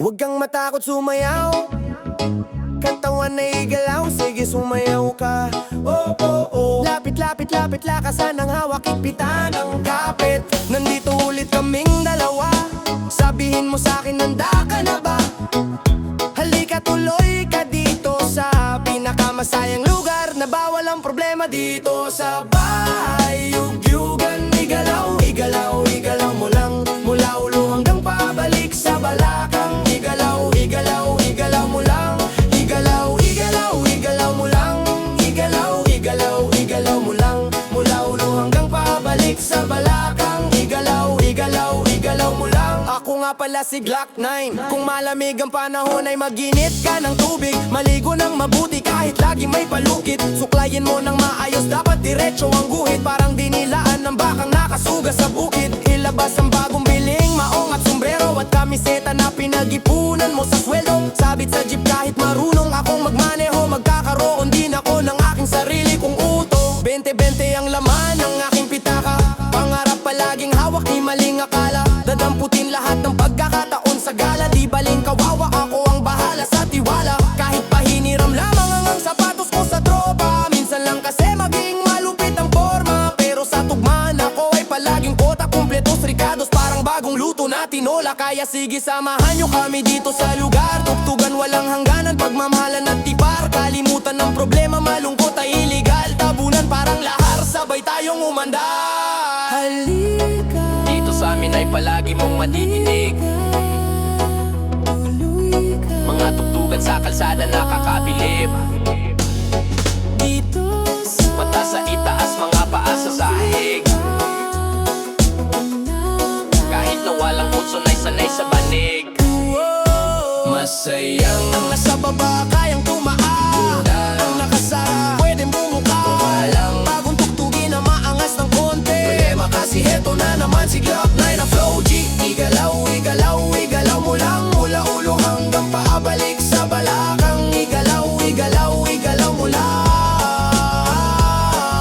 Huwag kang matakot sumayaw, katawan na igalaw, sige sumayaw ka. Oh, oh, oh. Lapit, lapit, lapit, lakasan ng hawak, ipitan ang kapit. Nandito ulit kaming dalawa, sabihin mo sa'kin handa ka na ba? Halika tuloy ka dito sa pinakamasayang lugar na bawal ang problema dito sa bahay. Yugyugan, igalaw, igalaw, igalaw mo lang, mula ulo hanggang pabalik sa balakang. Igalaw, igalaw, igalaw mo lang, igalaw, igalaw, igalaw mo lang, igalaw, igalaw, igalaw mo lang, mula ulo hanggang pabalik sa balakang. Igalaw, igalaw, igalaw mo lang. Ako nga pala si Glock 9. Kung malamig ang panahon ay maginit ka ng tubig, maligo ng mabuti kahit lagi may palukit. Suklayin mo ng maayos, dapat diretso ang guhit, parang dinilaan ng bakang nakasuga sa bukid. Ilabas ang bagong biling, maong at sombrero at kamiseta na pinag-ipunan mo sa sweldo. Sabit sa jeep kahit marunong akong magmaneho, magkakaroon din ako ng aking sarili kong uto. 20-20 ang laman ng aking pitaka, pangarap palaging hawak, di maling akala. Dadamputin lahat ng pagkakataon sa gala, di baling kawawa, ako ang bahala sa tiwala. Kahit pahiniram lamang ang sapatos ko sa tropa, minsan lang kasi maging malupit ang forma. Pero sa tugmaan ako ay palaging kota, kumpletos, ricados, parang bagong luto na tinola. Kaya sige samahan nyo kami dito sa lugar, tugtugan walang hangganan, pagmamahalan at tipar. Kalimutan ng problema, malungkot ay iligal, tabunan parang lahar, sabay tayong umandar. Halika, dito sa amin ay palagi mong madidinig mga tugtugan sa kalsada nakakabilib. Dito sa mata sa itaas, mga paa sa sahig, kahit na walang utson ay sanay sa banig. Masayang ang nasa baba, kayang tumaan. Ang nakasara, pwedeng bumuka. Walang bagong tugtugin na maangas ng konti. Problema kasi heto na naman si Glock 9 na Flow G. Igalaw, igalaw, igalaw mo lang, mula ulo hanggang paabalik sa balakang. Igalaw, igalaw, igalaw mo lang.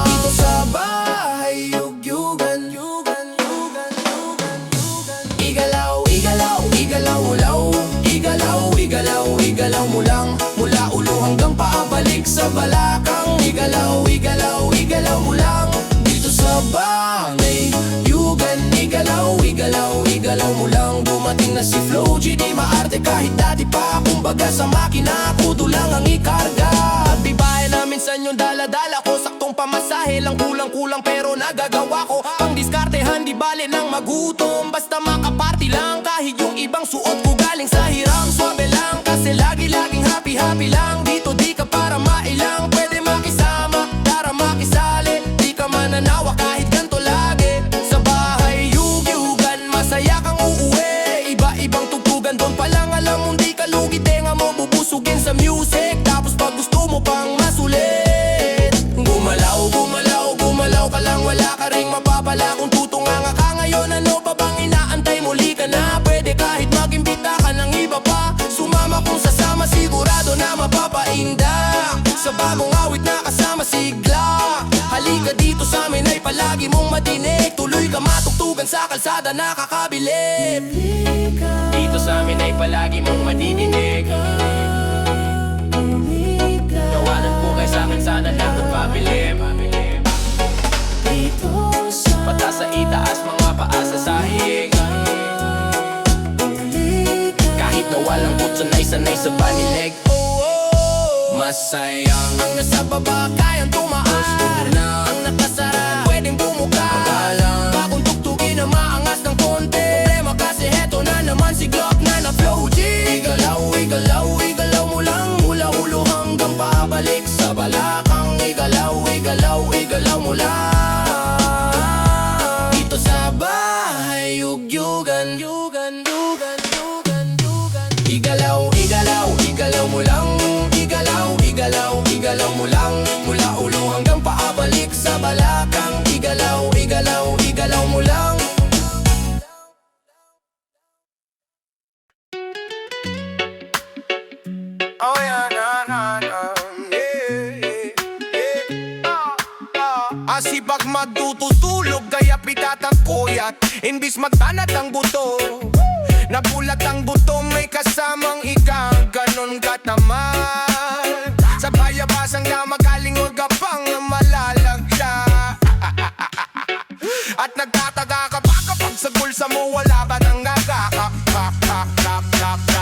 Dito sa bahay, yugyugan, yugan, yugan, yugan, yugan. Igalaw, igalaw, igalaw mo lang. Igalaw, igalaw, igalaw mo lang, mula ulo hanggang paabalik sa balakang. Igalaw, igalaw, igalaw mo lang, dito sa bahay yugan. Igalaw, igalaw, igalaw mo lang. Dumating na si Flow G, di maarte kahit dati pa. Kumbaga sa makina, kuto lang ang ikarga. At bibahe namin sa inyong dala-dala ko, saktong pamasahe lang, kulang-kulang pero nagagawa ko. Pang diskartehan, di bale ng magutom, basta makaparty lang. Kahit yung ibang suot ko galing sa hiram, swabe lang kasi lagi-laging happy-happy lang. Dito di ka para mailang, pwede makisama, tara makisali. Di ka mananawa kahit ganto lagi. Sa bahay yugyugan, masaya kang uuwi. Iba-ibang tugtugan, doon pa lang alam mong di ka lugi. Tenga mo bubusugin sa music, tapos pag gusto mo pang masulit. Gumalaw, gumalaw, gumalaw ka lang, wala ka ring mapapala. Kung tutunganga ka ngayon, ano pa bang inaantay? Muli ka na, pwede kahit mag-imbita ka ng iba pa. Sumama kung sasama, sigurado na mapapainda. Sa bagong awit na kasama si Glock. Halika dito sa amin ay palagi mong madinig, tuloy ka matugtugan sa kalsada nakakabilib. Dito sa amin ay palagi mong madidinig, tawanan po kay sa akin sana lang magpabilib. Mata sa itaas, mga paa sa sahig, kahit na walang utson ay sanay sa panilig. Masayang ang nasa baba, kayang tumaan. Ang nakasara, pwedeng bumuka. Bagong tugtugin na maangas ng konti. Problema kasi heto na naman si Glock 9 na Flow G. Igalaw, igalaw, igalaw mo lang, mula ulo hanggang pabalik sa balakang. Igalaw, igalaw, igalaw mo lang, dito sa bahay yugyugan, yugan, yugan, yugan, yugan. Igalaw, igalaw, igalaw mo lang. Igalaw, igalaw, igalaw mo lang, mula ulo hanggang paabalik sa balakang. Igalaw, igalaw, igalaw mo lang. Oh yeah, nah, nah, nah. Yeah, yeah. Asipag magtututulog, kaya pitat ang kuyat, imbis magtanat ang buto. Na Nagulat ang buto, may kasamang ika, ganon ka naman. Sa bayabasang na magalingol ka pang malalagya. At nagtataga ka pa kapag sa bulsa mo wala ka nang gagakak.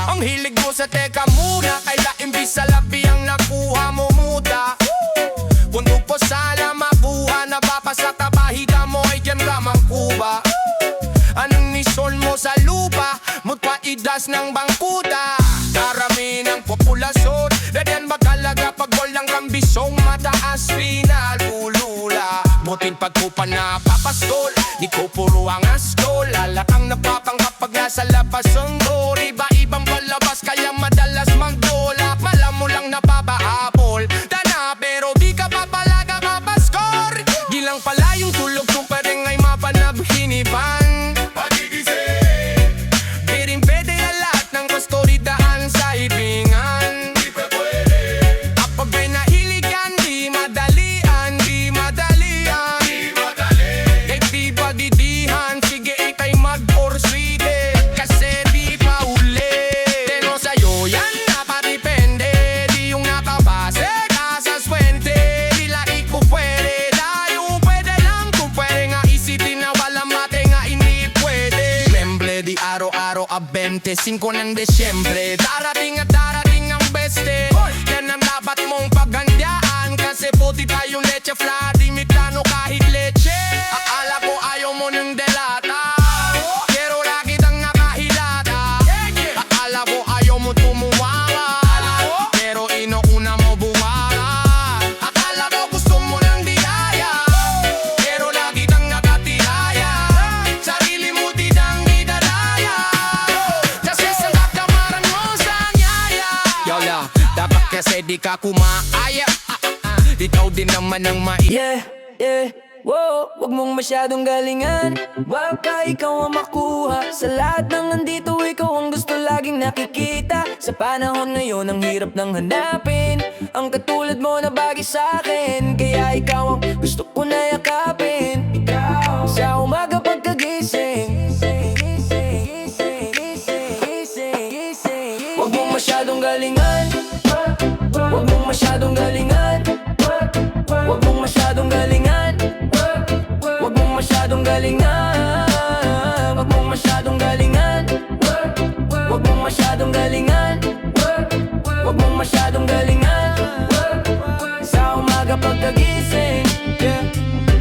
Ang hilig mo sa teka muna, kaya imbis sa labi ang nakuha mo muda. Puno po sana mabuha, napapasa tabahita mo ay dyan lamang kuba. Anong nisol mo sa lupa, mutpa idas ng bangkuda. Karami ng populasyon, ganyan magkalaga pag walang kambisong mataas pinalulula. Butin pagkupa na papastol, di ko puro ang astol. Lalakang napapanggap pag nasa labas ang door. Iba-ibang palabas kaya madalas magdola. Pala mo lang napapahabol, dana pero di ka papalaga mapaskor. Gilang pala yung tulog kung pa rin ay mapanabhinipan. Piring pwede na lahat ng kustoridaan sa ibingan. Kapag may nahilig yan, di madalian, di madalian. Kay di pa didihan, sige ikay mag-orswide. Kasi di pa uli. Teno sa'yo yan, napadipende. Di yung nakabase ka sa swente. Nila iko pwede, dahil pwede lang. Kung pwede nga isipin na wala mate nga hindi pwede. Memble di araw-araw a 25 ng Desyembre. Darating at darating ang beste. Yan ang dapat mong paghandiyaan. Kasi puti tayong leche fla, di may plano kahit leche. Akala ko ayaw mo ng delata, pero lagi tang nakahilata. Akala ko ayaw mo tumuwala, pero inuuna mo buwala. Akala ko gusto mo ng diyaya, pero lagi tang nakatihaya. Sarili mo tinang idalaya, kasi sanggap kamaran mo sa nyaya. Yola, dapat kasi di ka kumaaya. Ikaw din naman ang Yeah, yeah, wow, wag mong masyadong galingan. Wag ka ikaw ang makuha. Sa lahat ng nandito, ikaw ang gusto laging nakikita. Sa panahon ngayon, ang hirap nang hanapin ang katulad mo na bagay sa akin. Kaya ikaw ang gusto ko na yakapin. Sa umaga pagkagising, wag mong masyadong galingan. Wag mong masyadong galingan. Wag mong masyadong galingan. Wag mong masyadong galingan. Wag mong masyadong galingan. Wag mong masyadong galingan. Wag mong masyadong galingan. Sa umaga pagkagising, yeah.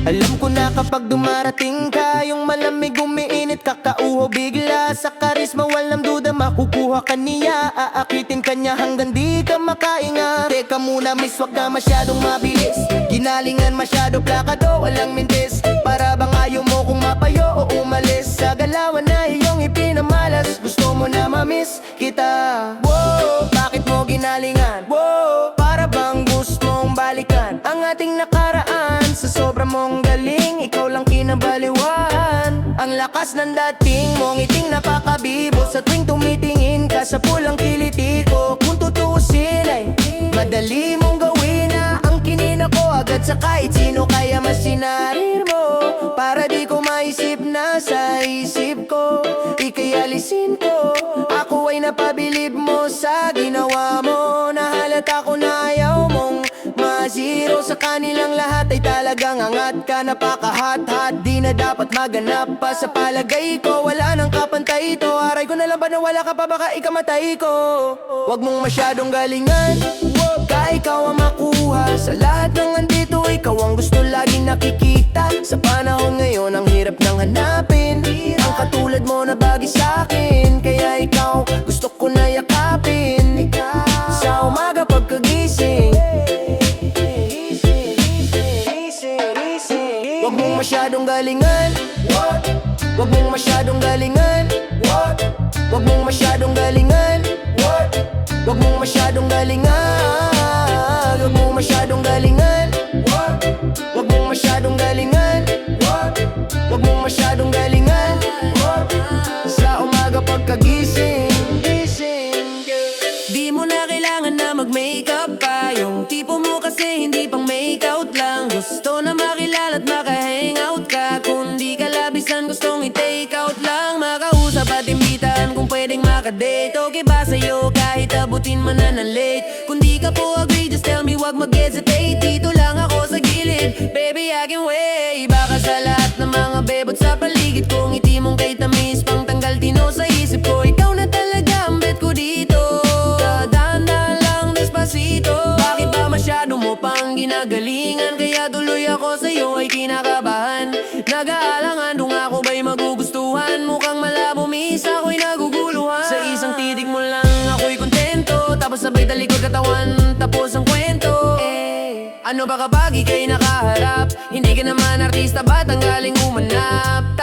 Alam ko na kapag dumarating ka, yung malamig umiinit, kakauho bigla. Sa karisma walang duda, makukuha ka niya. Aakitin ka niya hanggang di ka makainga. Teka muna miss, wag ka masyadong mabilis. Ginalingan masyado plakado, walang mintis. Para bang ayaw mo kung mapayo o umalis. Sa galawan na iyong ipinamalas, gusto mo na mamiss kita. Wow, bakit mo ginalingan? Wow, para bang gusto mong balikan ang ating nakaraan. Sa sobra mong galing, ikaw lang kinabaliwan. Ang lakas ng dating mong ngiting napakabibo. Sa tuwing tumitingin ka sa pulang kiliti ko, kung tutuusin ay madali mong gawin na ang kinina ko agad sa kahit sino. Kaya mas sinarir mo para di ko maisip na sa isip ko. Ika'y alisin ko, ako ay napabilib mo sa ginawa mo. Nahalata ko na ayaw mong ma-zero. Sa kanilang lahat ay talagang angat ka. Napaka-hot-hot, di na dapat maganap pa. Sa palagay ko, wala nang kapantay ito. Aray ko na lang ba na wala ka pa, baka ikamatay ko. Wag mong masyadong galingan. Wag ka ikaw ang makuha. Sa lahat ng andito, ikaw ang gusto laging nakikita. Sa panahon ngayon, ang hirap nang hanapin ang katulad mo na bagay sa'kin. Kaya ikaw, gusto ko na yakapin. Sa umaga pagkagising, wag mong masyadong galingan. Wag mong masyadong galingan. Wag mong masyadong galingan. Wag mong masyadong galingan. Wag mong masyadong galingan. Wag mong masyadong galingan. Wag mong masyadong galingan. Sa umaga pagkagising, di mo na kailangan na mag-makeup pa. Yung tipo mo kasi hindi pang makeout lang. Gusto na makilala at maka-hangout ka. Kung di ka labisan, gustong i-take out lang. Makausap at imbitan kung pwedeng makadate. Okay ba sa'yo kahit abutin man na ng late? Kung di ka po agree, just tell me wag mag-hesitate. Dito lang ako sa gilid, baby I can wait. Baka sa lahat ng mga bebot sa paligid ko, ngiti mong kay tamis pang tanggal tino sa isip ko. Ikaw na talaga ang bet ko dito, dadaan-daan lang despacito. Bakit ba masyado mo pang ginagalingan? Kaya tuloy ako sa'yo ay kinakabahan. Nag-aalangan kung ako ba'y magugustuhan. Mukhang malabo miss, ako'y naguguluhan. Sa isang titig mo lang ako'y kontento, tapos sabay talikod katawan, tapos ang kwento. Ano ba kapag ika'y nakaharap? Hindi ka naman artista, ba't ang galing umanap?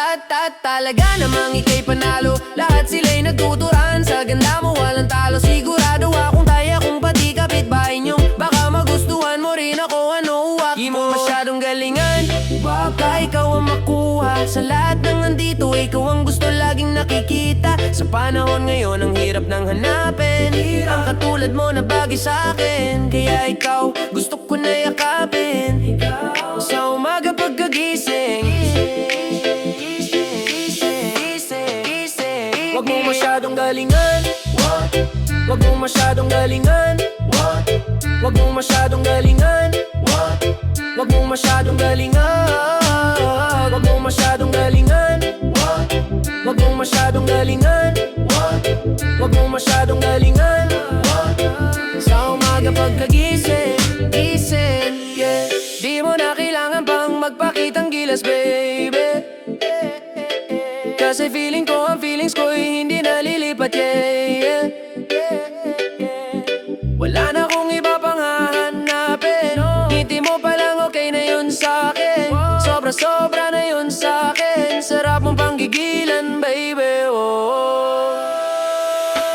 Talaga namang ika'y panalo, lahat sila'y nagtuturan. Sa ganda mo walang talo, sigurado akong taya kung pati kapitbahay nyo. Baka magustuhan mo rin ako, ano wak mo? Di mo masyadong galingan, baka ikaw ang makuha. Sa lahat ng nandito, ikaw ang gusto laging nakikita. Sa panahon ngayon, ang hirap nang hanapin ang katulad mo na bagay sa akin. Kaya ikaw, gusto ko na yakapin sa umaga pagkagising. Wag mo masyadong galingan, wag mo masyadong galingan, wag mo masyadong galingan, wag mo masyadong galingan, wag mo masyadong galingan, wag mo masyadong galingan, wag mo masyadong galingan. Sa umaga pagkagising, gising, yeah. Di mo na kailangan pang magpakitang gilas, baby. Kasi feeling ko, ang feelings ko'y hindi nalilipat, yeah. Wala na akong iba pang hahanapin. Ngiti mo palang okay na yun sa'kin. Sobra-sobra na yun sa'kin. Sarap mong panggigilan, baby, oh.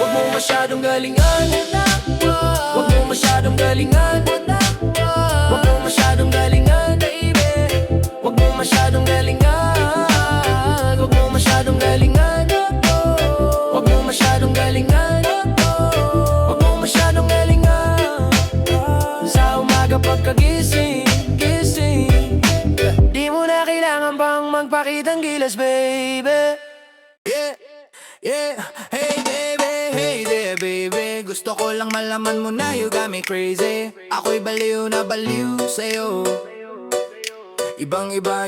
Wag mo masyadong galingan, wag mo masyadong galingan, wag mo masyadong galingan, baby. Wag mo masyadong galingan, wag mo masyadong galingan, wag mo masyadong galingan, wag mo masyadong galingan. Sa umaga pagkagising, gising, di mo na kailangan pang magpakitang gilas, baby. Yeah, yeah, hey baby, hey there baby. Gusto ko lang malaman mo na you got me crazy. Ako'y baliw na baliw sa'yo. Ibang iba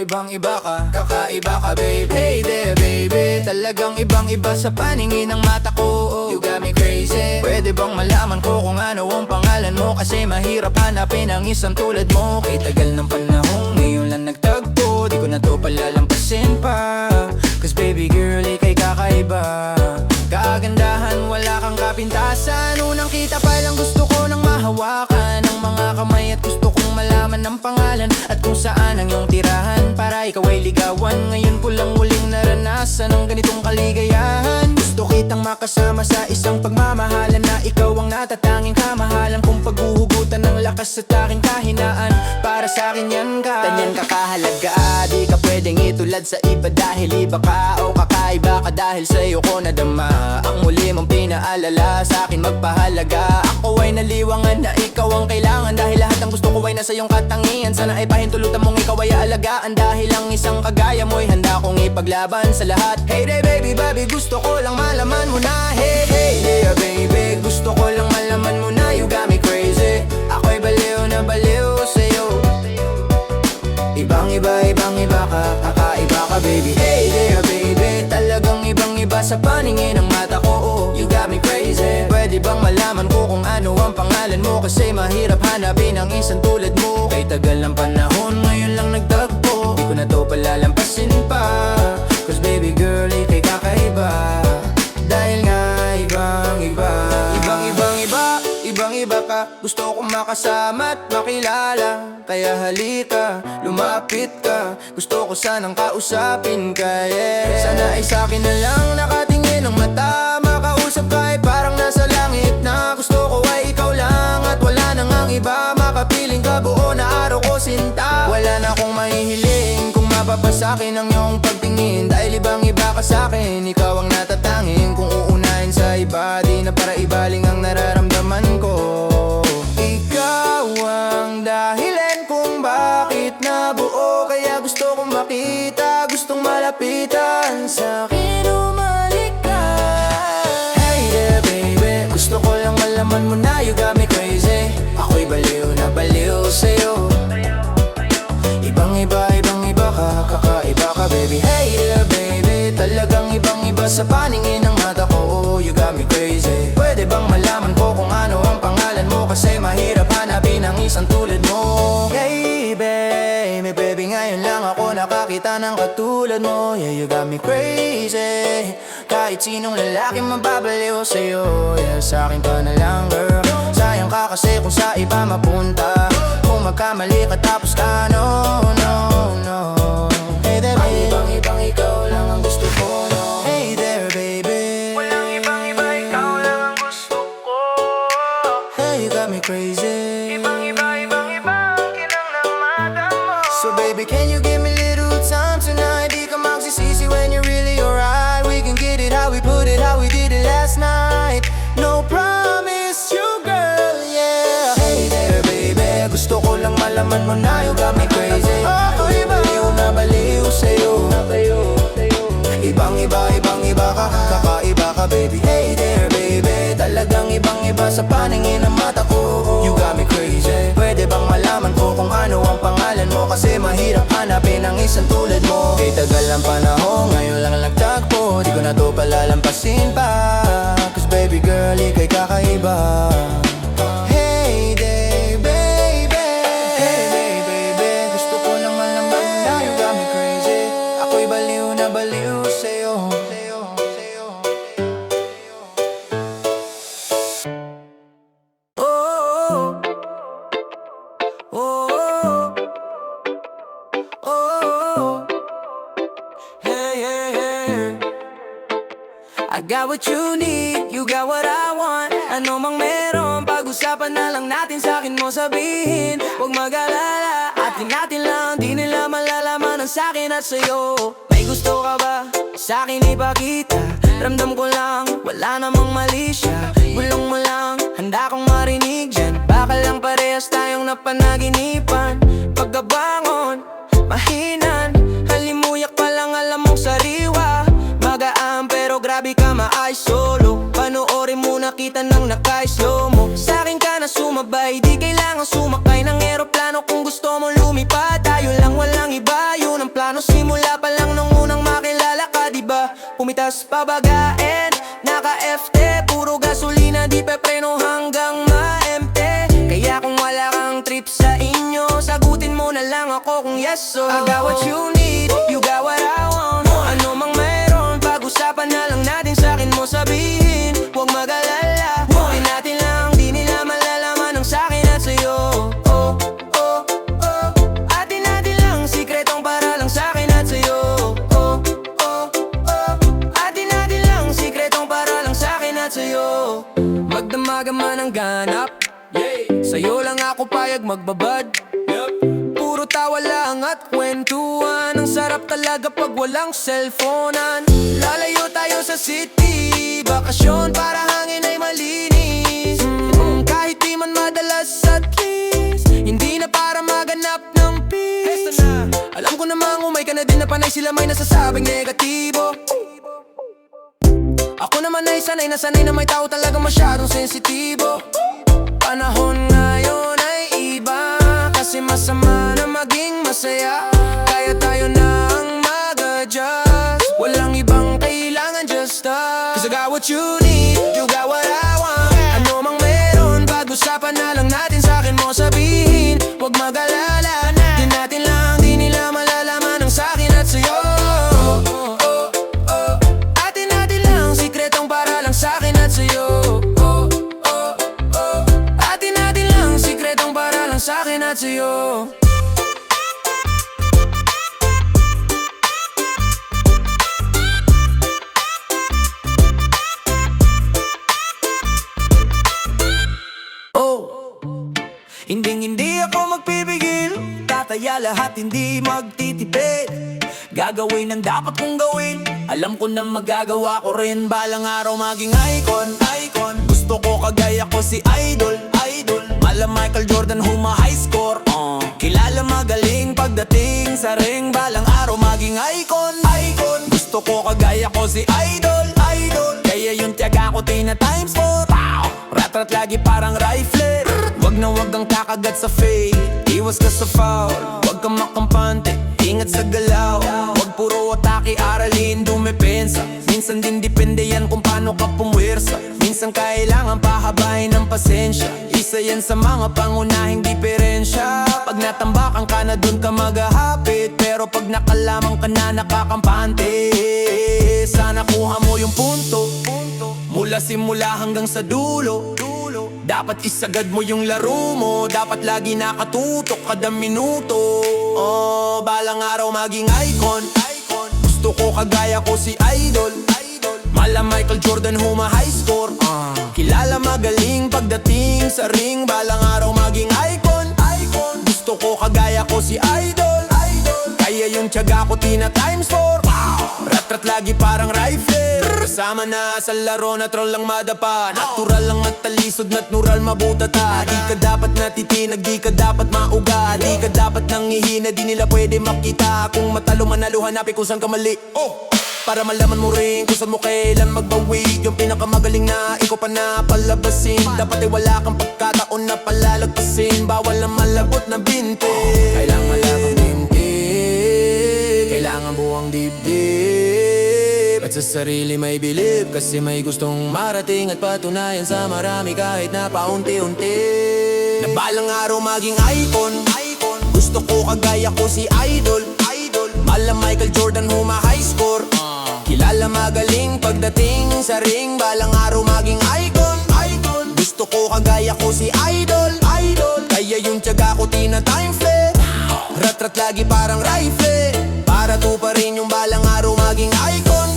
ka, kakaiba ka babe. Hey there baby, talagang ibang iba sa paningin ng mata ko. You got me crazy. Pwede bang malaman ko kung ano ang pangalan mo? Kasi mahirap hanapin ang isang tulad mo. Kay tagal ng panahon, ngayon lang nagtagpo. Di ko na to palalampasin pa, cause baby girl, ika'y kakaiba. Kaagandahan, wala kang kapintasan. Unang kita pa lang gusto ko nang mahawakan ang mga kamay. At gusto kong malaman ang pangalan at kung saan ang iyong tirahan, para ikaw ay ligawan. Ngayon ko lang muling naranasan ang ganitong kaligayahan. Gusto kitang makasama sa isang pagmamahalan na ikaw ang natatanging kamahalan. Kung paghuhugutan ng lakas at aking kahinaan, para sa akin yan ka. Tanyan ka kahalaga, di ka pwedeng itulad sa iba. Dahil iba ka o kakaiba ka, dahil sa'yo ko nadama ang muli mong pinaalala sa akin magpahalaga. Ako ay naliwangan na ikaw ang kailangan, dahil lahat ng gusto ko ay nasa iyong katangian. Sana ay pahintulutan mong ikaw ay aalagaan, dahil ang isang kagaya mo'y handa kong ipaglaban sa lahat. Hey there baby, baby, gusto ko lang malaman mo na. Hey, hey there baby, gusto ko lang malaman mo na. You got me crazy, ako'y baliw na baliw sa'yo. Ibang iba ka, kakaiba ka baby. Hey there baby, talagang ibang iba sa paningin ng mata ko, oh. You got me crazy. Pwede bang malaman ko kung ano ang pangalan mo? Kasi mahirap hanapin ang isang tulad mo. Kay tagal ng panahon, ngayon lang nagtagpo. Di ko na to palalampasin pa, cause baby girl, ika'y kakaiba. Dahil nga ibang iba ka. Gusto kong makasama at makilala, kaya halika, lumapit ka. Gusto ko sanang kausapin ka, yeah. Sana ay sa'kin na lang nakatingin ang mata. Makausap ka ay parang nasa langit na. Gusto ko ay ikaw lang at wala nang ang iba. Makapiling ka, buo na araw ko sinta. Wala na akong mahihiling kung mapapasakin ang iyong pagtingin, dahil ibang iba ka sa'kin. Ikaw ang natatangin, kung uunahin sa iba, di na para ibaling ang nararamdaman ko. Ikaw ang dahilan kung bakit nabuo, kaya gusto kong makita, gustong malapitan. Sa'kin umalik ka. Hey malaman mo na you got me crazy. Ako'y baliw na baliw sa'yo. Ibang iba ka, kakaiba ka baby. Hey there baby, talagang ibang iba sa paningin ng mata ko. You got me crazy. Pwede bang malaman ko kung ano ang pangalan mo? Kasi mahirap hanapin ang isang tulad mo. Hey baby, ngayon lang ako nakakita ng katulad mo. Yeah, you got me crazy. Kahit sinong lalaki mababaliw sa'yo. Yeah, sa'kin ka na lang girl. Sayang ka kasi kung sa iba mapunta. Kung magkamali ka tapos ka, no. Hey there baby, ibang ikaw lang ang gusto ko, no. Hey there baby, walang ibang ikaw lang ang gusto ko. Hey, you got me crazy. Ibang iba ang kinang ng mata mo. So baby, can you give me little time tonight? Di ka magsisisi when you're really alright. We can get it how we put it, how we did it last night. No promise you girl, yeah. Hey there baby, gusto ko lang malaman mo na you got me crazy. Ako'y baliw na baliw sa'yo. Ibang iba ka, kakaiba ka baby. Hey there baby, talagang ibang iba sa paningin ng mata ko. You got me crazy. Pwede bang malaman ko kung ano ang pangalan mo? Kasi mahirap hanapin ang isang tulad mo. Kay tagal ang panahon, ngayon lang nagtagpo. Di ko na to palalampasin pa. Cause baby girl, ika'y kakaiba. Hey there baby, hey baby, gusto ko lang malaman na you got me crazy. Ako'y baliw na baliw sa'yo. Oh, oh, oh, oh, hey. I got what you need, you got what I want. Ano mang meron, pag-usapan na lang natin, sa'kin mo sabihin. Huwag mag-alala, atin natin lang, di nila malalaman ang sa'kin at sa'yo. May gusto ka ba? Sa'kin ipakita. Ramdam ko lang, wala namang mali siya. Bulong mo lang, handa kong marinig dyan. Baka lang parehas tayong napanaginipan. Pagkabangon, mahinan, halimuyak pa lang alam mong sariwa. Magaan pero grabe ka maay solo. Panoorin mo nakita ng naka-slow mo. Sa'kin ka na sumabay, di kailangan sumakay ng eroplano. Kung gusto mo lumipad, tayo lang walang iba. Yun ang plano simula pa lang nung unang makilala ka, diba? Pumitas pabagain, naka-FT, puro gasolina, di pepreno hanggang ma-empty. Kaya kung wala kang trip sa inyo, sagutin mo na lang ako kung yes so. I got what you need, you got what I want. Ano mang mayroon, pag-usapan na lang natin, sa'kin mo sabihin. Huwag mag-alala, di natin lang, di nila malalaman ang sa'kin at sa'yo. Oh, oh, oh, atin natin lang, sikretong para lang sa'kin at sa'yo. Oh, oh, oh, atin natin lang, sikretong para lang sa'kin at sa'yo. Magdamagan man ang ganap, sa'yo lang ako payag magbabad. Puro tawa lang at kwentuhan. Ang sarap talaga pag walang cellphonean. Lalayo tayo sa city, bakasyon para hangin ay malinis. Kahit di man madalas at least, hindi na para maganap ng peace. Alam ko namang umay ka na din na panay sila may nasasabing negatibo. Ako naman ay sanay na may tao talaga masyadong sensitibo. Panahon ngayon ay iba, kasi masama na maging masaya. Kaya tayo na ang mag-adjust, walang ibang kailangan, just us. Cause I got what you need, you got what I want. Ano mang meron, pag-usapan na lang natin, sa'kin mo sabihin. Huwag mag-alala, di natin lang, di nila malalaman ang sa'kin at sa'yo. Oh, oh, oh, atin natin lang, sikretong para lang sa'kin at sa'yo. Oh, oh, oh, atin natin lang, sikretong para lang sa'kin at sa'yo. Hindi ako magpipigil, tataya lahat, hindi magtitipid. Gagawin ang dapat kong gawin, alam ko na magagawa ko rin. Balang araw maging icon. Gusto ko kagaya ko si Idol. Mala Michael Jordan high score. Kilala magaling pagdating sa ring. Balang araw maging icon. Gusto ko kagaya ko si Idol. Kaya yung tiyaga ko tina times 4. Ratrat lagi parang rifle. Wag na wag ang kakagat sa fade, iwas ka sa foul. Wag kang makampante, ingat sa galaw. Wag puro atake, aralin dumepensa. Minsan din depende yan kung paano ka pumwersa. Minsan kailangan pahabain ng pasensya. Isa yan sa mga pangunahing diferensya. Pag natambakan ka na dun ka maghahapit, pero pag nakalamang ka na nakakampante. Sana kuha mo yung punto, mula simula hanggang sa dulo. Dapat isagad mo yung laro mo, dapat lagi nakatutok kada minuto. Oh, balang araw maging icon. Gusto ko kagaya ko si Idol. Mala Michael Jordan huma high score. Kilala magaling pagdating sa ring, balang araw maging icon. Gusto ko kagaya ko si Idol. Kaya yung tiyaga ko tina times 4. Ratrat lagi parang rifle. Kasama na sa laro na troll lang madapa. Natural lang at talisod, natural mabutata. Di ka dapat natitinag, di ka dapat mauga. Di ka dapat nangihina, di nila pwede makita. Kung matalo manalo, hanapin kung saan ka mali. Para malaman mo rin kung saan mo kailan magbawi. Yung pinakamagaling na ikaw pa na palabasin. Dapat ay wala kang pagkataon na palalagpasin. Bawal na malabot na binte. Kailangan malabang binte, kailangan buwang dibdib. At sa sarili may bilib, kasi may gustong marating at patunayan sa marami kahit na paunti-unti. Na balang araw maging icon. Gusto ko kagaya ko si Idol. Mala Michael Jordan huma high score. Kilala magaling pagdating sa ring, balang araw maging icon. Gusto ko kagaya ko si Idol. Kaya yung tiyaga ko tina time flat. Ratrat lagi parang rifle, para to pa rin yung balang araw maging icon.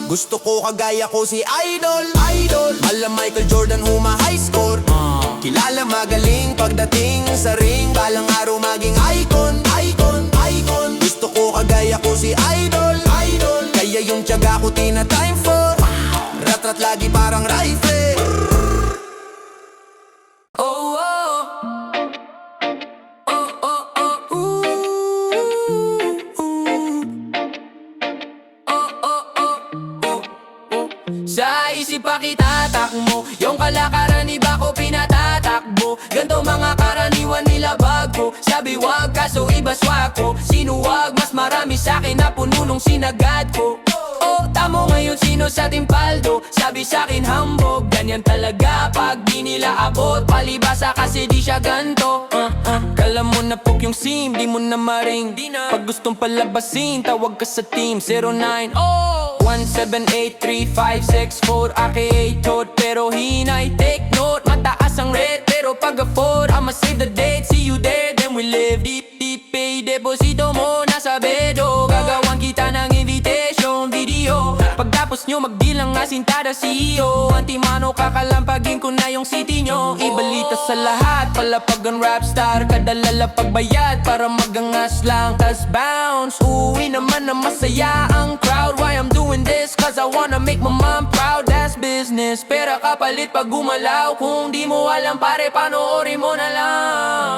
Gusto ko kagaya ko si Idol. Mala Michael Jordan huma high score. Kilala magaling pagdating sa ring, balang araw maging icon. Gusto ko kagaya ko si Idol. Kaya yung tiyaga ko tina time 4. Ratrat lagi parang rifle. Oh, oh. Oh, oh, oh. Ooh. Oh, oh, oh. Oh, oh. Sa isip pa kitatak mo, yung kalakaran iba ko pinatatakbo. Ganto mga karaniwan nila bago. Sabi wag kaso iba swako. Sinuwag mas marami sa'kin na puno nung sinagad ko. Oh, tamo ngayon sino sa timpaldo. Sabi sa'kin hambog, ganyan talaga pag di nila abot. Palibasa kasi di siya ganto. Kala mo na pok yung sim, di mo na maring. Pag gustong palabasin, tawag ka sa team 09 1783564 aka tot pero hinay. Take note, mataas ang red pero pag afford, I'ma save the date. See you there, then we live deep deep. Pay deposito mo nasa bedo. Gagawan kita ng invitation video. Pagtapos nyo magbilang nga sintada CEO. Antimano kakalampagin ko na yung city nyo. Ibalita sa lahat, palapag ang rap star. Kadalala pagbayad para magangas lang. Tas bounce, uwi naman na masaya ang crowd. Why I'm doing this? Cause I wanna make my mom proud. That's business, pera kapalit pag gumalaw. Kung di mo alam pare, panoorin mo na lang.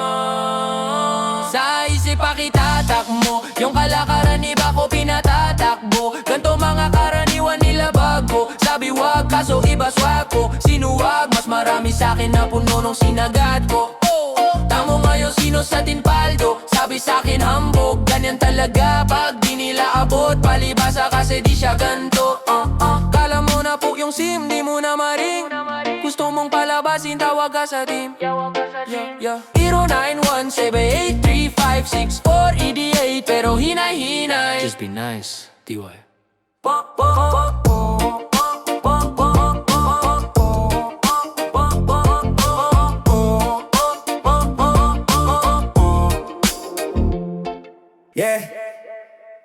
Sa isip pa kitatak mo, yung kalakaran iba ko pinatatakbo. Ganto mga karaniwan nila bago. Sabi wag kaso iba swako. Sinuwag mas marami sa'kin na puno nung sinagad ko. Tamo ngayon sino sa tinpaldo. Sabi sa'kin hambog, ganyan talaga pag di nila abot. Palibasa kasi di siya ganto. Kala mo na po yung sim, di mo na maring. Gusto mong palabasin, tawag ka sa team. 0917833564 EDA pero hinay-hinay. Just be nice, DY. Yeah.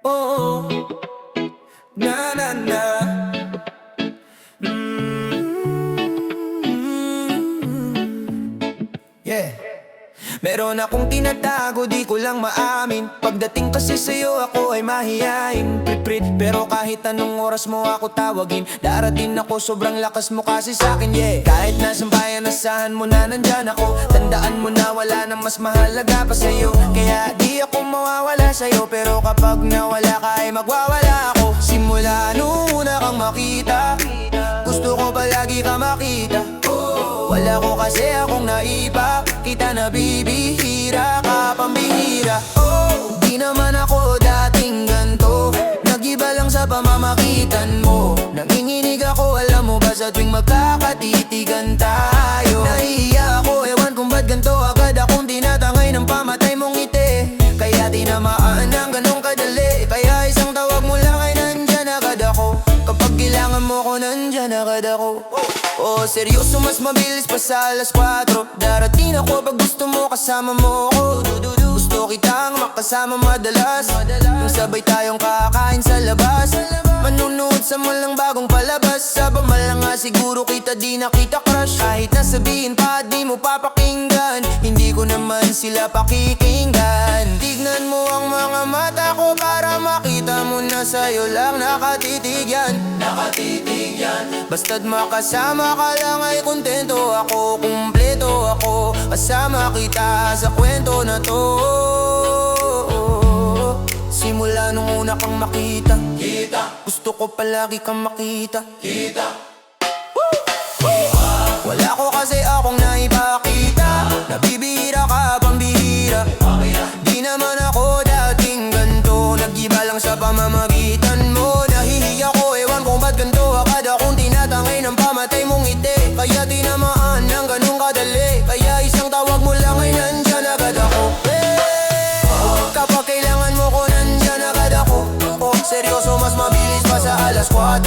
Oh, na na na. Yeah. Meron akong tinatago, di ko lang maamin. Pagdating kasi sa'yo, ako ay mahihain. Piprit, pero kahit anong oras mo ako tawagin, darating ako, sobrang lakas mo kasi sa'kin, yeah. Kahit nasaan bayan, asahan mo na nandyan ako. Tandaan mo na wala nang mas mahalaga pa sa'yo. Kaya di ako mawawala sa'yo, pero kapag nawala ka ay magwawala ako. Simula nung una kang makita, gusto ko palagi ka makita. Wala ko kasi akong naiba, kita na bibihira ka, pambihira. Oh, di naman ako dating ganto, nag-iba lang sa pamamagitan mo. Nanginginig ako, alam mo ba, sa tuwing magkakatitigan tayo. Nahihiya ako, ewan kung ba't ganto, agad akong tinatangay ng pamatay mong ngiti. Kaya tinamaan ng ganong kadali, kaya isang tawag mo lang ay nandyan agad ako. Kapag kailangan mo ko, nandyan agad ako. Oh, seryoso, mas mabilis pa sa alas 4. Darating ako pag gusto mo, kasama mo ako. Gusto kitang makasama madalas, yung sabay tayong kakain sa labas, manunood sa malang bagong palabas. Sa bamalang nga siguro kita di nakita crush. Kahit nasabihin pa di mo papakinggan, hindi ko naman sila pakikinggan. Tignan mo ang mga mata ko para makita mo na sa'yo lang nakatitig yan. Nakatitig yan. Basta't makasama ka lang ay kontento ako, kumpleto ako. Kasama kita sa kwento na to. Simula nung una kang makita, gusto ko palagi kang makita, Wala ko kasi akong naipakita, nabibihira ka, pambihira. Di naman ako dating ganto, nag-iba lang sa pamamagitan mo. Nahihiya ko, ewan kung ba't ganto, agad akong tinatangay ng pamatay mong ngiti. Kaya tinamaan ng ganong kadali, kaya isang tawag mo lang ay nandyan agad ako. Kapag kailangan mo ko, nandyan agad ako. Oh, seryoso, mas mabilis pa sa alas 4.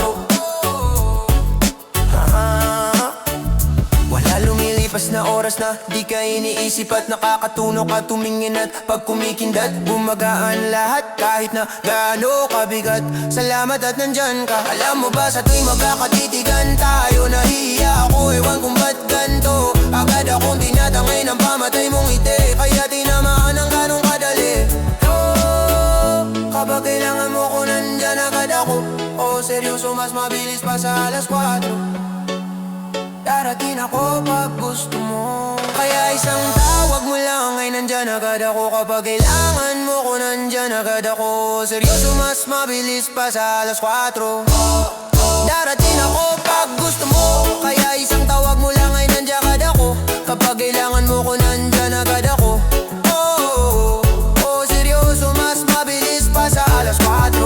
Wala lumilipas na oras na di ka iniisip at nakakatuno ka tumingin. At pag kumikindat, bumagaan lahat kahit na gaano kabigat. Salamat at nandyan ka. Alam mo ba, sa tuwing magkakatitigan tayo, nahihiya ako, ewan kung ba't ganto, agad akong tinatangay ng pamatay mong ngiti. Kaya tinamaan ng ganong kadali. Kapag kailangan mo ko, nandyan agad ako. Oh, seryoso, mas mabilis pa sa alas 4. Darating ako pag gusto mo, kaya isang tawag mo lang ay nandyan agad ako. Kapag kailangan mo ko, nandyan agad ako. Seryoso, mas mabilis pa sa alas 4. Darating ako pag gusto mo, kaya isang tawag mo lang ay nandyan agad ako. Kapag kailangan mo ko, nandyan agad ako. Seryoso, mas mabilis pa sa alas 4.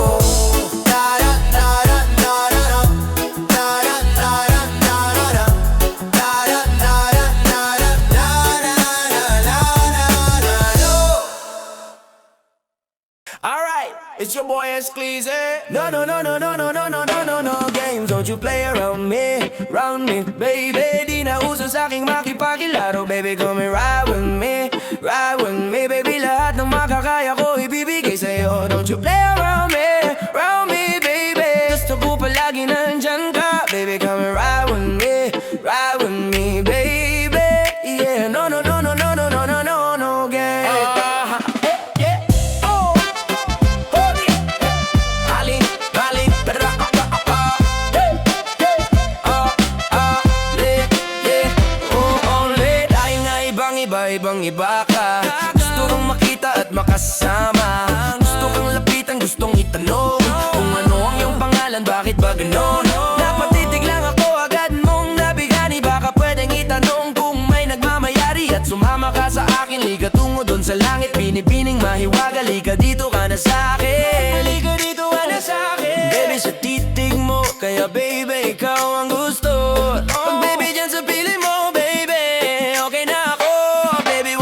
Alright, it's your boy Skleezy. No, no, no, no, no, no, no, no, no, no, no games, don't you play around me, baby. Di na uso sa'king makipagilaro, baby, come and ride with me, baby. Lahat ng makakaya ko ibibigay sa'yo. Don't you play around me, baby. Gusto ko palagi nandyan ka, baby, come and ride with me, baby. Yeah, no, no, no, no, no, no, no, no, no, no game. Ibang iba ka, gusto kang makita at makasama. Gusto kang lapitan, gustong itanong kung ano ang iyong pangalan, bakit ba ganon? Napatitig lang ako, agad mong nabigani. Baka pwedeng itanong kung may nagmamayari at sumama ka sa akin. Liga tungo dun sa langit, binibining mahiwaga. Liga dito ka na sa'kin, liga dito ka na sa'kin. Baby, sa titig mo, kaya baby, ikaw ang gusto. Pag baby dyan sa piling mo, baby, okay na ako.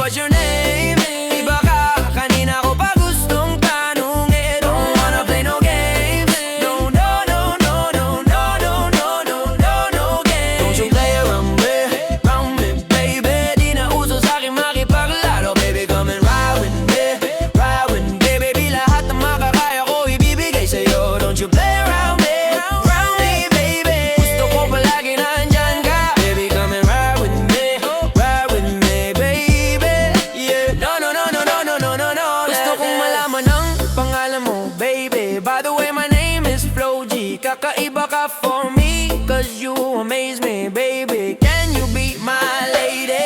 What's your name? Iba ka, kanina ko pa gustong tanungin. Don't wanna play no games. No, no, no, no, no, no, no, no, no, no, no games. Don't you play around me, baby. Di na uso sa'kin makipaglaro, baby, come and ride with me, baby. Lahat ng makakaya ko ibibigay sa'yo. Don't you play around me, baby. Gusto ko palagi nandyan ka, baby, come and ride with me, baby. No, no, no, no, no, no, no, no, no. Gusto kong malaman ang pangalan mo, baby. By the way, my name is Flo G. Kakaiba ka for me, cause you amaze me, baby. Can you be my lady?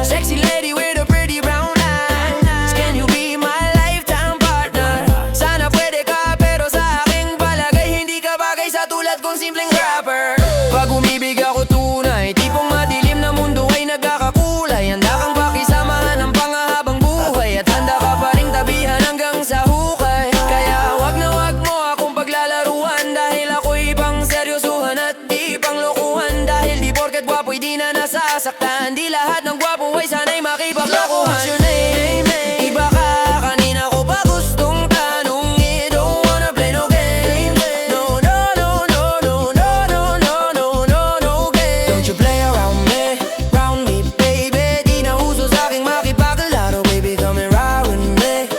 Sexy lady with a pretty brown eyes. Can you be my lifetime partner? Sana pwede ka, pero sa aking palagay hindi ka bagay sa tulad kong simpleng rapper. Pag umibig ako tunay, tipong madilim na na nasasaktan. Di lahat ng gwapo ay sana'y makipaglokohan. What's your name? Iba ka, kanina ko pa gustong tanungin. Don't wanna play no game. No, no, no, no, no, no, no, no, no, no, no game. Don't you play around me, baby. Di na uso sa'king makipaglaro, baby. Come and ride with me,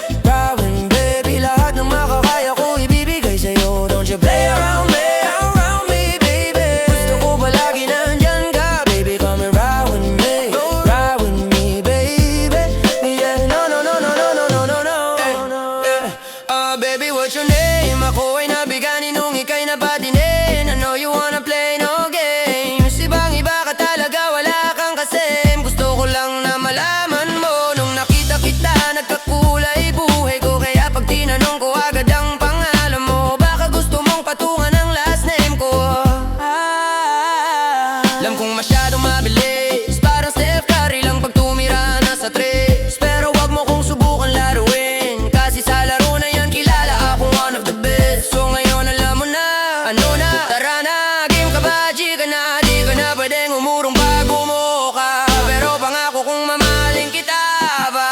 baby. Lahat ng makakaya ko ibibigay sa'yo. Don't you play around me, baby. Gusto ko palagi nandyan ka, baby. Come and ride with me, baby. Yeah, no, no, no, no, no, no, no, no, no. Baby, what's your name? Ako ay nabiganin nung ika'y napatinin. I know you wanna play no games. Ibang iba ka talaga, wala kang kasem. Gusto ko lang na malaman mo. Nung nakita kita, nagkakulay buhay ko. Kaya pag tinanong ko agad ang pangalan mo, baka gusto mong patungan ang last name ko. Alam kong masyadong mabilis, parang Steph Curry lang pag tumira na sa tres. Pero wag mo kong subukan laruin, kasi sa laro na yan kilala akong one of the best. So ngayon alam mo na, ano na, tara na, game ka ba, G ka na. Di ka na pwedeng umurong pag bumuo ka, pero pangako kong mamahalin kita ba.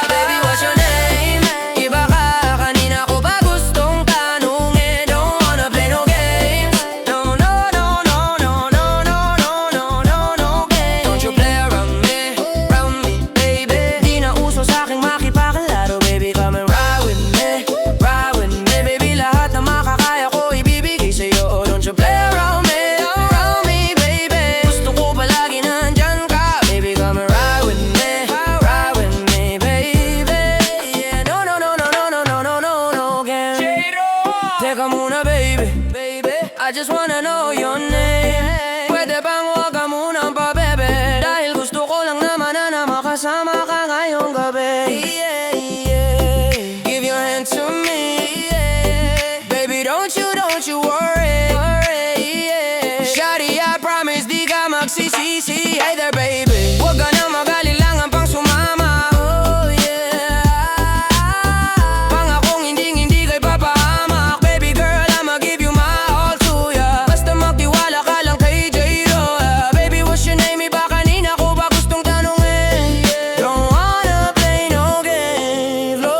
Baby, what's your name? Iba ka, kanina ko pa gustong tanungin. Don't wanna play no games. No, no, no, no, no, no, no, no, no, no, no games. Don't you play around me, baby. Di na uso sa'king makipaglaro, baby. Come and ride with me, baby. Lahat na makakaya ko ibibigay sa'yo. Don't you play around me, baby. Gusto ko palagi nandyan ka, baby. Come and ride with me, baby. Yeah, no, no, no, no, no, no, no, no, no, no games. Teka muna, baby. I just wanna know your name. Pwede bang huwag ka munang pabebe, dahil gusto ko lang naman na makasama ka ngayong gabi. Give your hand to me, baby, don't you worry. Shawty, I promise di ka magsisisi. Hey there, baby, huwag ka nang mag-alilangan pang sumama. Oh yeah, pangakong hindi kay papahamak. Baby girl, I'ma give you my all to ya. Basta magtiwala ka lang kay J-Lo. Baby, what's your name? Iba kanina ko ba gustong tanungin. Don't wanna play no games, no.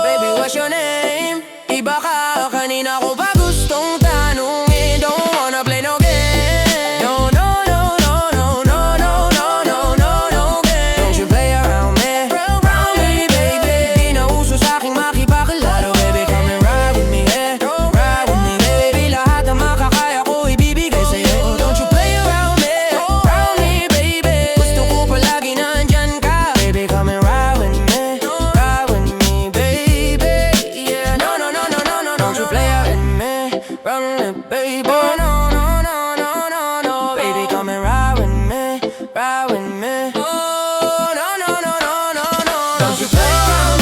Baby, what's your name? Iba ka, kanina ko ba gustong tanungin. Don't wanna play no games. No, no, no, no, no, no, no, no, no, no, no games. Don't you play around me, baby. Di na uso sa'king makipaglaro, baby. Come and ride with me, baby. Lahat na makakaya ko ibibigay sa'yo. Don't you play around me, baby. Gusto ko palagi nandyan ka, baby. Come and ride with me, baby. Yeah, no, no, no, no, no, no, don't you play around me, baby. Oh, no, no, no, no, no, no, baby. Come and ride with me, Oh, no, no, no, no, no, no, don't you play around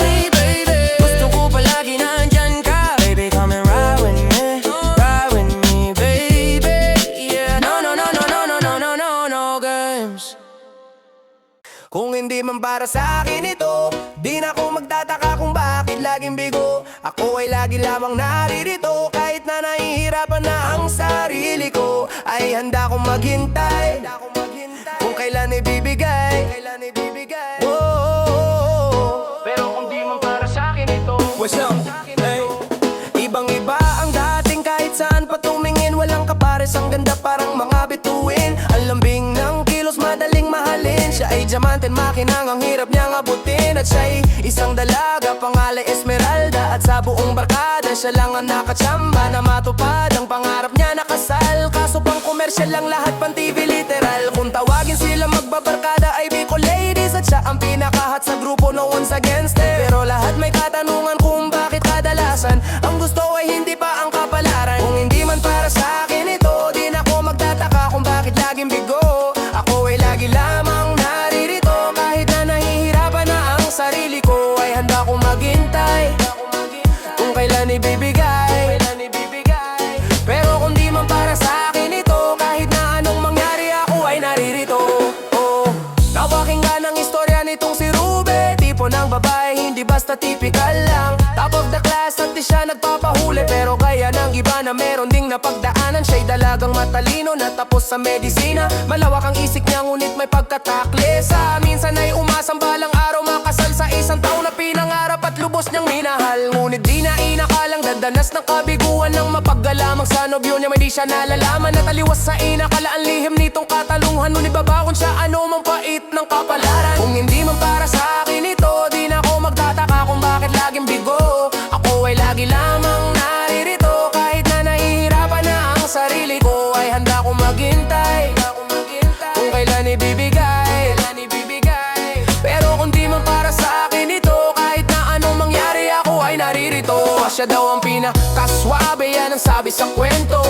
me, baby. Gusto ko palagi nandyan ka, baby. Come and ride with me, baby. Yeah, no, no, no, no, no, no, no, no, no, no games. Kung hindi man para sa akin ito, di na ako magtataka kung bakit laging bigo. Ako ay lagi lamang naririto, kahit na nahihirapan na ang sarili ko. Ay handa kong maghintay, kung kailan ibibigay. Pero kung di man para sa akin ito, what's up? Hey. Ibang iba ang dating, kahit saan pa tumingin. Walang kapares, ang ganda parang mga bituin. Ang lambing ng kilos, madaling mahalin. Siya ay diamante, makinang ang hirap niyang abutin. At siya'y isang dalaga, pangalay Esmeralda. At sa buong barkada, siya lang ang nakatsamba na matupad ang pangarap niya na kasal. Kaso pang komersyal lang lahat, pang TV literal. Kung tawagin sila magbabarkada ay Bicol Ladies. At siya ang pinakahat sa grupo, no one's against it. Pero lahat may katanungan kung bakit kadalasan ang gusto ay hindi pa ang kapalaran. Kung hindi man para sa akin ito, di na ako magtataka kung bakit laging bigo. Ako ay lagi lamang naririto, kahit na nahihirapan na ang sarili ko. Ay handa kong maghintay, kung kailan ibibigay. Pero kung di man para sa akin ito, kahit na anong mangyari, ako ay naririto. Napakinggan ang istorya nitong si Rube, tipo ng babae, hindi basta typical lang. Top of the class at di siya nagpapahuli, pero kaya ng iba na meron ding napagdaanan. Siya'y dalagang matalino na tapos sa medisina. Malawak ang isip niya ngunit may pagkataklesa. Minsan ay umasang balang araw makasal sa isang taon na pinangarap at lubos niyang minahal. Ngunit di na inakalang dadanas ng kabiguan ng mapaggalamang sa nobyo niya. May di siya nalalaman na taliwas sa inakalaan lihim nitong katalunghan. Ngunit babakon siya ano mang pait ng kapalaran. Kung hindi man para sa akin ito, di na ako magtataka kung bakit laging bigo. Ako ay lagi lamang naririto. Kahit na nahihirapan na ang sarili ko, ay handa kong maghintay kung kailan ibibigay. Pero kung di man para sa akin ito, kahit na anong mangyari ako ay naririto. Siya daw ang pinakaswabe, yan ang sabi sa kwento.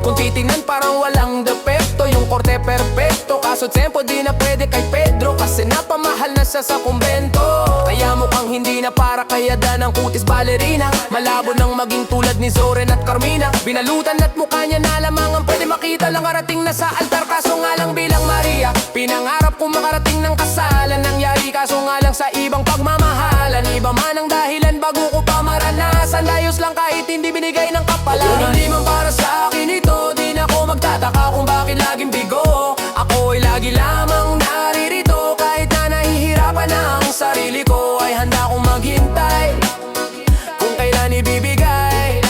Kung titingnan parang walang depekto, yung korte perfecto. Kaso tempo di na pwede kay Pedro, kasi napamahal na siya sa kumbento. Kaya mukhang hindi na para kay Adan ang kutis balerina. Malabo nang maging tulad ni Zoren at Carmina. Binalutan at mukha niya na lamang ang pwede makita lang karating na sa altar. Kaso nga lang bilang Maria, pinangarap kong makarating ng kasalan. Nangyari kaso nga lang sa ibang pagmamahalan. Iba man ang dahilan bago ko pa maranasan. Layos lang kahit hindi binigay ng kapalaran. Kung hindi man para sa akin ito, di na ako magtataka kung bakit laging bigo. Ako ay lagi lamang naririto. Kahit na nahihirapan na ang sarili ko, ay handa kong maghintay kung kailan ibibigay.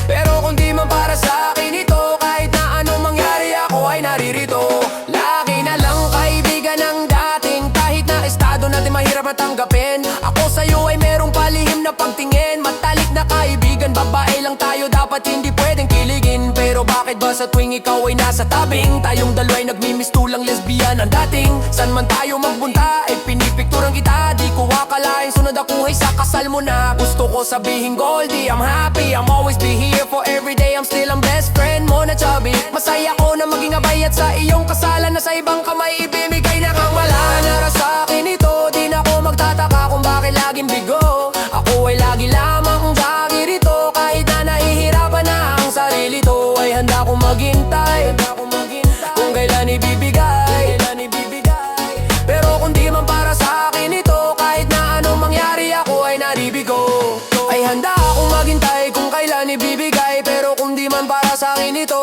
Pero kung di man para sa akin ito, kahit na anong mangyari ako ay naririto. Lagi na lang kaibigan ng dating, kahit na estado natin mahirap na tanggapin. Ako sa'yo ay merong palihim na pagtingin. Matalik na kaibigan, babae lang tayo, dapat hindi pwedeng kiligin. Pero bakit ba sa tuwing ikaw ay nasa tabing, tayong dalawa'y nagmimistulang lesbian ang dating? San man tayo magbunta, ay pinipikturan kita. Di ko akalain sunod ako ay sa kasal mo na. Gusto ko sabihin Goldie, I'm happy, I'm always be here for every day. I'm still ang best friend mo na chubby. Masaya ko na maging abay at sa iyong kasalan na sa ibang kamay ibibigay na kang wala na ra sa akin ito. Di na ako magtataka kung bakit laging bigo. Ako ay lagi lamang rito. Kahit na nahihirapan na ang sarili to, ay handa kong maghintay kung kailan ibibigay. Pero kung di man para sa akin ito, kahit na anong mangyari ako ay naribigo. Ay handa akong maghintay kung kailan ibibigay. Pero kung di man para sa akin ito,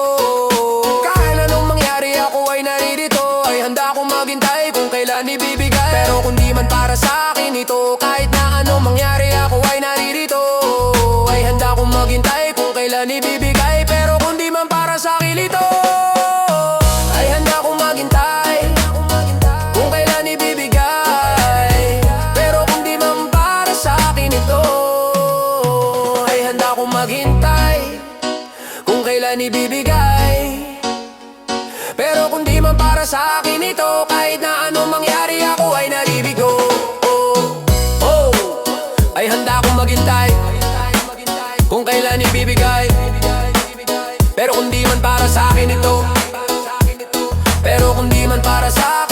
kahit anong mangyari ako ay naririto. Ay handa akong maghintay kung kailan ibibigay. Pero kung di man para sa akin ito, kahit na anong mangyari ako ay naririto. Ay handa akong maghintay kung kailan ibibigay. Pero kung di man para sa akin ito, ay handa akong maghintay kung kailan ibibigay. Pero kung di man para sa akin ito, ay handa akong maghintay kung kailan ibibigay. Pero kung di man para sa akin ito, kahit na anong mangyari ako ay naribigo. Ay handa akong maghintay kung kailan ibibigay. Pero kung di man para sa akin ito, pero kung di man para sa